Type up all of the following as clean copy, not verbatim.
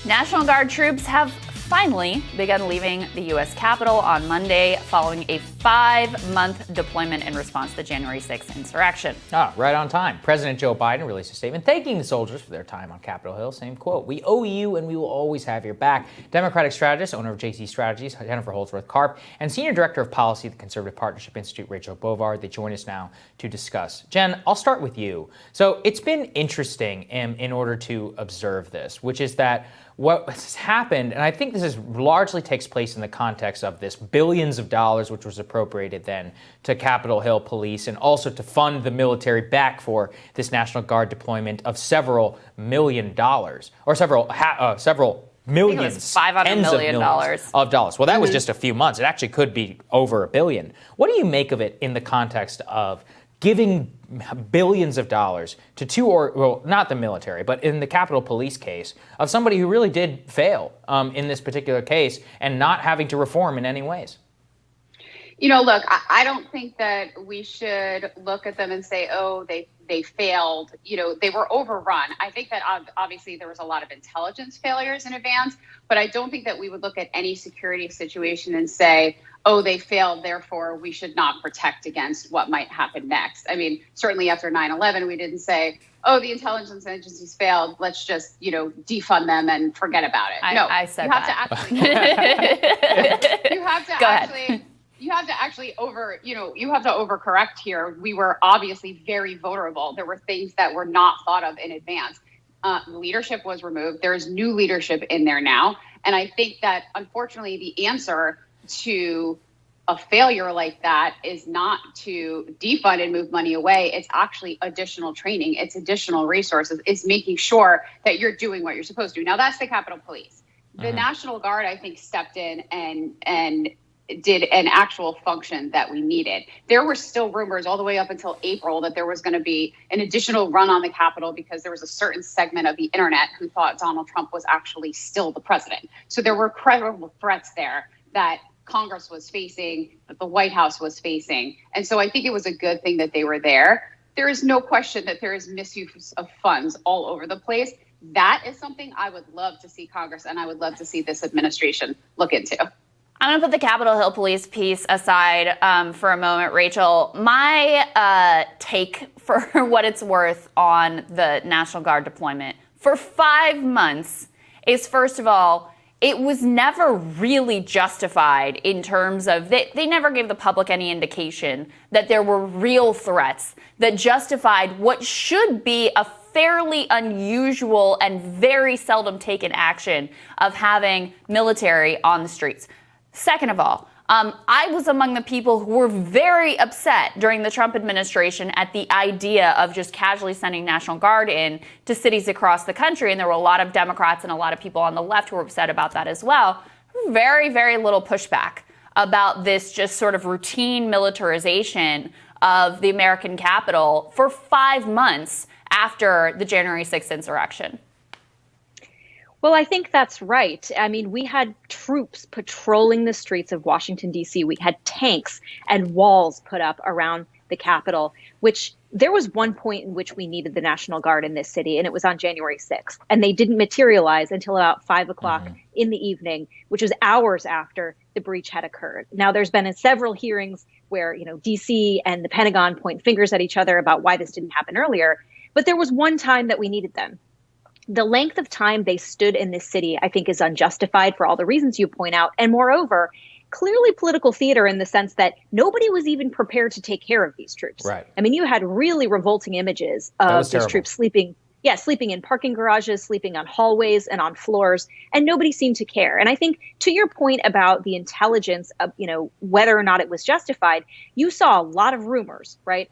National Guard troops have finally begun leaving the U.S. Capitol on Monday following a 5-month deployment in response to the January 6th insurrection. Right on time. President Joe Biden released a statement thanking the soldiers for their time on Capitol Hill. Same quote, "We owe you and we will always have your back." Democratic strategist, owner of JC Strategies, Jennifer Holdsworth-Karp, and Senior Director of Policy at the Conservative Partnership Institute, Rachel Bovard, they join us now to discuss. Jen, I'll start with you. So it's been interesting in order to observe this, which is that what has happened, and I think this largely takes place in the context of this billions of dollars which was appropriated then to Capitol Hill police and also to fund the military back for this National Guard deployment of several million dollars, or several millions, $500 million of dollars. Well, that was just a few months. It actually could be over $1 billion. What do you make of it in the context of giving billions of dollars to not the military, but in the Capitol Police case, of somebody who really did fail in this particular case and not having to reform in any ways? You know, look, I don't think that we should look at them and say, oh, they failed. You know, they were overrun. I think that obviously there was a lot of intelligence failures in advance, but I don't think that we would look at any security situation and say, oh, they failed, therefore we should not protect against what might happen next. I mean, certainly after 9/11, we didn't say, oh, the intelligence agencies failed, let's just, defund them and forget about it. I said you that. You have to actually overcorrect here. We were obviously very vulnerable. There were things that were not thought of in advance. Leadership was removed. There's new leadership in there now. And I think that, unfortunately, the answer to a failure like that is not to defund and move money away. It's actually additional training. It's additional resources. It's making sure that you're doing what you're supposed to. Now, that's the Capitol Police. The National Guard, I think, stepped in and did an actual function that we needed. There were still rumors all the way up until April that there was going to be an additional run on the Capitol because there was a certain segment of the internet who thought Donald Trump was actually still the president. So there were credible threats there that Congress was facing, that the White House was facing. And so I think it was a good thing that they were there. There is no question that there is misuse of funds all over the place. That is something I would love to see Congress and I would love to see this administration look into. I'm going to put the Capitol Hill police piece aside for a moment, Rachel. My take, for what it's worth, on the National Guard deployment for 5 months is, first of all, it was never really justified in terms of they never gave the public any indication that there were real threats that justified what should be a fairly unusual and very seldom taken action of having military on the streets. Second of all, I was among the people who were very upset during the Trump administration at the idea of just casually sending National Guard in to cities across the country. And there were a lot of Democrats and a lot of people on the left who were upset about that as well. Very, very little pushback about this just sort of routine militarization of the American Capitol for 5 months after the January 6th insurrection. Well, I think that's right. I mean, we had troops patrolling the streets of Washington, D.C. We had tanks and walls put up around the Capitol, which there was one point in which we needed the National Guard in this city, and it was on January 6th. And they didn't materialize until about 5 o'clock in the evening, which was hours after the breach had occurred. Now, there's been several hearings where, D.C. and the Pentagon point fingers at each other about why this didn't happen earlier. But there was one time that we needed them. The length of time they stood in this city, I think, is unjustified for all the reasons you point out. And moreover, clearly political theater in the sense that nobody was even prepared to take care of these troops. Right. I mean, you had really revolting images of these troops sleeping in parking garages, sleeping on hallways and on floors, and nobody seemed to care. And I think to your point about the intelligence of, whether or not it was justified, you saw a lot of rumors, right?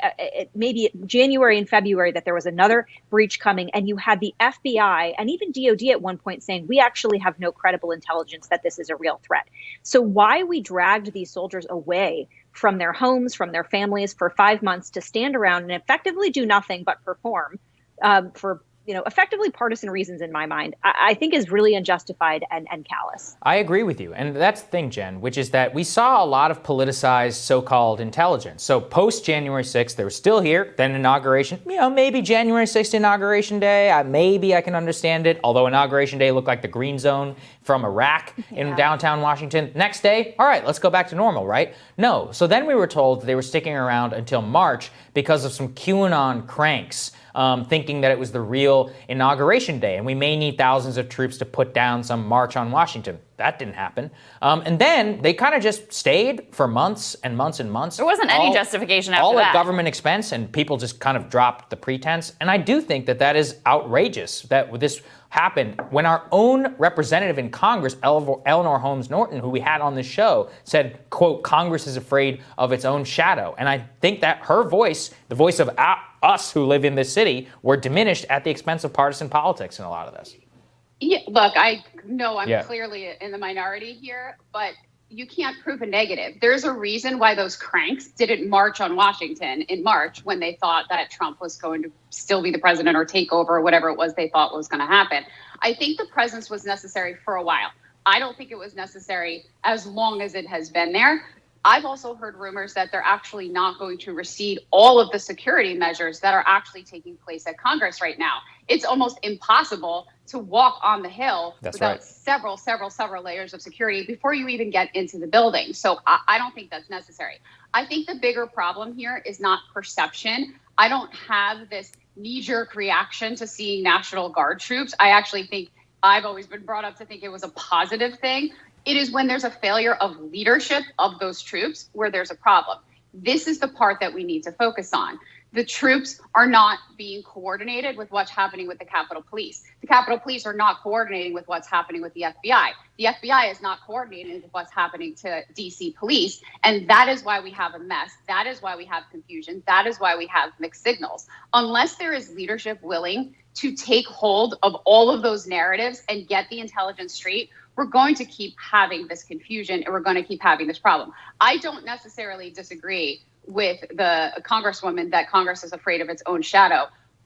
Maybe January and February that there was another breach coming, and you had the FBI and even DOD at one point saying, we actually have no credible intelligence that this is a real threat. So why we dragged these soldiers away from their homes, from their families for 5 months to stand around and effectively do nothing but perform for effectively partisan reasons in my mind, I think is really unjustified and callous. I agree with you. And that's the thing, Jen, which is that we saw a lot of politicized so-called intelligence. So post January 6th, they were still here, then inauguration, maybe January 6th inauguration day, maybe I can understand it. Although inauguration day looked like the green zone from Iraq in downtown Washington. Next day, all right, let's go back to normal, right? No. So then we were told they were sticking around until March because of some QAnon cranks. Thinking that it was the real inauguration day, and we may need thousands of troops to put down some march on Washington. That didn't happen. And then they kind of just stayed for months and months and months. There wasn't any justification after all that. at government expense, and people just kind of dropped the pretense. And I do think that is outrageous that this happened when our own representative in Congress, Eleanor Holmes Norton, who we had on this show, said, quote, Congress is afraid of its own shadow. And I think that her voice, the voice of us who live in this city, were diminished at the expense of partisan politics in a lot of this. Yeah, look, I know I'm clearly in the minority here, but you can't prove a negative. There's a reason why those cranks didn't march on Washington in March when they thought that Trump was going to still be the president or take over or whatever it was they thought was going to happen. I think the presence was necessary for a while. I don't think it was necessary as long as it has been there. I've also heard rumors that they're actually not going to recede all of the security measures that are actually taking place at Congress right now. It's almost impossible to walk on the Hill without several layers of security before you even get into the building. So I don't think that's necessary. I think the bigger problem here is not perception. I don't have this knee-jerk reaction to seeing National Guard troops. I actually think I've always been brought up to think it was a positive thing. It is when there's a failure of leadership of those troops where there's a problem. This is the part that we need to focus on. The troops are not being coordinated with what's happening with the Capitol Police. The Capitol Police are not coordinating with what's happening with the FBI. The FBI is not coordinating with what's happening to DC police. And that is why we have a mess. That is why we have confusion. That is why we have mixed signals. Unless there is leadership willing to take hold of all of those narratives and get the intelligence straight, we're going to keep having this confusion and we're going to keep having this problem. I don't necessarily disagree with the Congresswoman that Congress is afraid of its own shadow.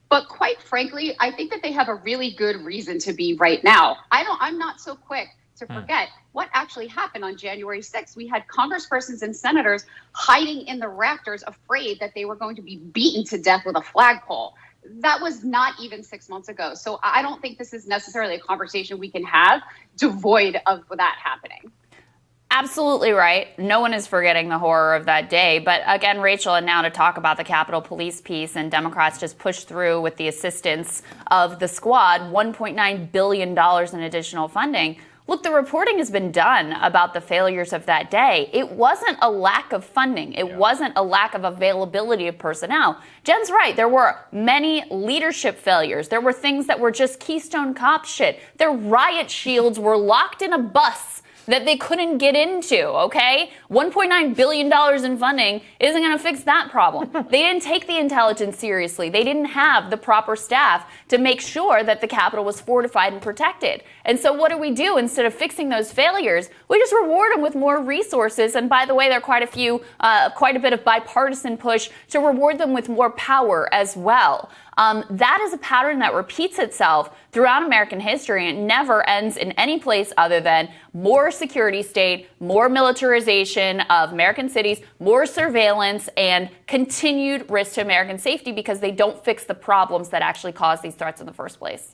But quite frankly, I think that they have a really good reason to be right now. I'm not so quick to forget what actually happened on January 6th. We had congresspersons and senators hiding in the rafters, afraid that they were going to be beaten to death with a flagpole. That was not even 6 months ago. So I don't think this is necessarily a conversation we can have devoid of that happening. Absolutely right. No one is forgetting the horror of that day. But again, Rachel, and now to talk about the Capitol Police piece, and Democrats just pushed through with the assistance of the squad, $1.9 billion in additional funding. Look, the reporting has been done about the failures of that day. It wasn't a lack of funding. It wasn't a lack of availability of personnel. Jen's right. There were many leadership failures. There were things that were just Keystone Cop shit. Their riot shields were locked in a bus that they couldn't get into, okay? $1.9 billion in funding isn't going to fix that problem. They didn't take the intelligence seriously. They didn't have the proper staff to make sure that the Capitol was fortified and protected. And so what do? Instead of fixing those failures, we just reward them with more resources. And by the way, there are quite a bit of bipartisan push to reward them with more power as well. That is a pattern that repeats itself throughout American history, and it never ends in any place other than more security state, more militarization of American cities, more surveillance, and continued risk to American safety because they don't fix the problems that actually cause these threats in the first place.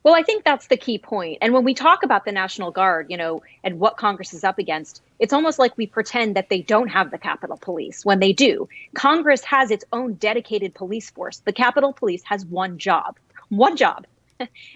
Well, I think that's the key point. And when we talk about the National Guard, and what Congress is up against, it's almost like we pretend that they don't have the Capitol Police when they do. Congress has its own dedicated police force. The Capitol Police has one job,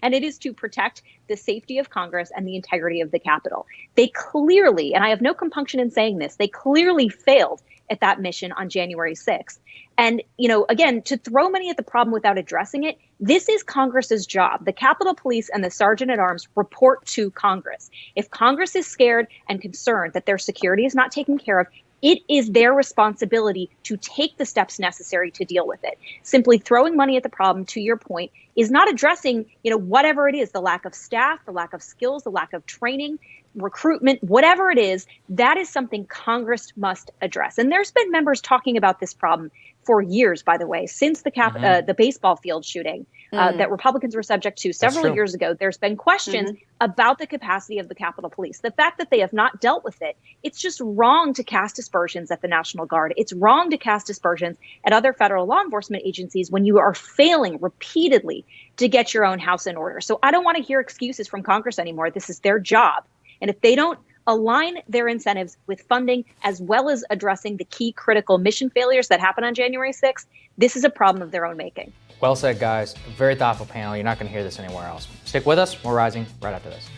and it is to protect the safety of Congress and the integrity of the Capitol. They clearly, and I have no compunction in saying this, they clearly failed at that mission on January 6th. And, again, to throw money at the problem without addressing it, this is Congress's job. The Capitol Police and the Sergeant at Arms report to Congress. If Congress is scared and concerned that their security is not taken care of, it is their responsibility to take the steps necessary to deal with it. Simply throwing money at the problem, to your point, is not addressing, whatever it is, the lack of staff, the lack of skills, the lack of training, recruitment, whatever it is, that is something Congress must address. And there's been members talking about this problem for years, by the way, since the baseball field shooting that Republicans were subject to several years ago. There's been questions about the capacity of the Capitol Police. The fact that they have not dealt with it, it's just wrong to cast aspersions at the National Guard. It's wrong to cast aspersions at other federal law enforcement agencies when you are failing repeatedly to get your own house in order. So I don't want to hear excuses from Congress anymore. This is their job. And if they don't align their incentives with funding as well as addressing the key critical mission failures that happened on January 6th, this is a problem of their own making. Well said, guys. Very thoughtful panel. You're not going to hear this anywhere else. Stick with us. More Rising right after this.